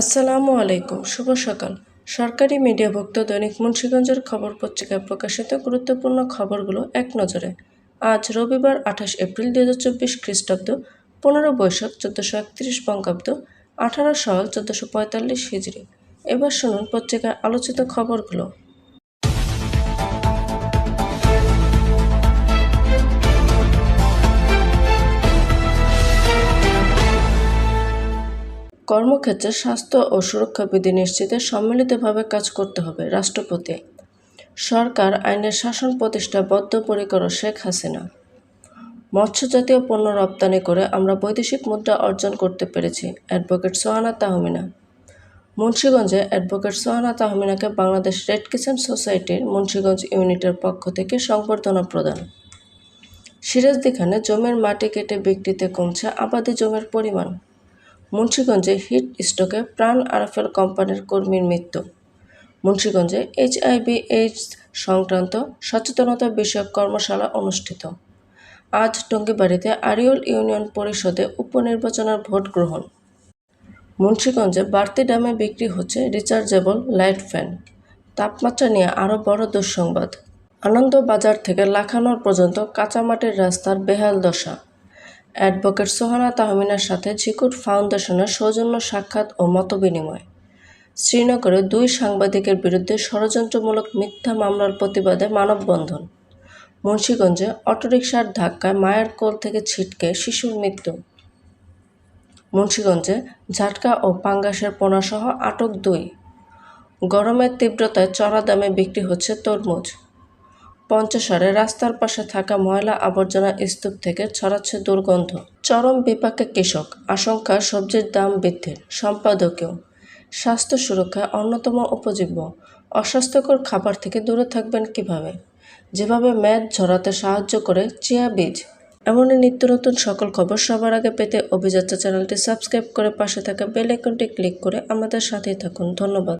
আসসালামু আলাইকুম, শুভ সকাল। সরকারি মিডিয়াভুক্ত দৈনিক মুন্সিগঞ্জের খবর পত্রিকায় প্রকাশিত গুরুত্বপূর্ণ খবরগুলো এক নজরে। আজ রবিবার 28 এপ্রিল 2024 খ্রিস্টাব্দ, 15 বৈশাখ 1431 বঙ্গাব্দ, 18 সওয়াল 1445 হিজরি। এবার শুনুন পত্রিকায় আলোচিত খবরগুলো। কর্মক্ষেত্রে স্বাস্থ্য ও সুরক্ষা বিধি নিশ্চিতে সম্মিলিতভাবে কাজ করতে হবে রাষ্ট্রপতি। সরকার আইনের শাসন প্রতিষ্ঠায় বদ্ধপরিকর শেখ হাসিনা। মৎস্যজাতীয় পণ্য রপ্তানি করে আমরা বৈদেশিক মুদ্রা অর্জন করতে পেরেছি, অ্যাডভোকেট সোহানা তাহমিনা। মুন্সিগঞ্জে অ্যাডভোকেট সোহানা তাহমিনাকে বাংলাদেশ রেড ক্রিসেন্ট সোসাইটির মুন্সিগঞ্জ ইউনিটের পক্ষ থেকে সংবর্ধনা প্রদান। সিরাজদিখানে জমির মাটি কেটে বিক্রিতে কমছে আবাদি জমির পরিমাণ। মুন্সিগঞ্জে হিট স্ট্রোকে প্রাণ আরএফএল কোম্পানির কর্মীর মৃত্যু। মুন্সিগঞ্জে HIV/AIDS সংক্রান্ত সচেতনতা বিষয়ক কর্মশালা অনুষ্ঠিত। আজ টঙ্গীবাড়িতে আড়িয়ল ইউনিয়ন পরিষদে উপনির্বাচনের ভোট গ্রহণ। মুন্সিগঞ্জে বাড়তি দামে বিক্রি হচ্ছে রিচার্জেবল লাইট ফ্যান। তাপমাত্রা নিয়ে আরও বড় দুঃসংবাদ। আনন্দবাজার থেকে লাখানোর পর্যন্ত কাঁচামাটির রাস্তার বেহাল দশা। অ্যাডভোকেট সোহানা তাহমিনার সাথে ঝিকুট ফাউন্ডেশনের সৌজন্য সাক্ষাৎ ও মতবিনিময়। শ্রীনগরে 2 সাংবাদিকের বিরুদ্ধে ষড়যন্ত্রমূলক মিথ্যা মামলার প্রতিবাদে মানববন্ধন। মুন্সিগঞ্জে অটোরিকশার ধাক্কায় মায়ের কোল থেকে ছিটকে শিশুর মৃত্যু। মুন্সিগঞ্জে ঝাটকা ও পাঙ্গাসের পোনাসহ আটক 2। গরমের তীব্রতায় চড়া দামে বিক্রি হচ্ছে তরমুজ। পঞ্চসারে রাস্তার পাশে থাকা ময়লা আবর্জনা স্তূপ থেকে ছড়াচ্ছে দুর্গন্ধ। চরম বিপাকে কৃষক, আশঙ্কা সবজির দাম বৃদ্ধির। সম্পাদকীয়। স্বাস্থ্য সুরক্ষা অন্যতম উপজীব্য। অস্বাস্থ্যকর খাবার থেকে দূরে থাকবেন কিভাবে? যেভাবে মেদ ঝরাতে সাহায্য করে চিয়া বীজ। এমনই নিত্য নতুন সকল খবর সবার আগে পেতে অভিযাত্রা চ্যানেলটি সাবস্ক্রাইব করে পাশে থাকা বেল আইকনটি ক্লিক করে আমাদের সাথেই থাকুন। ধন্যবাদ।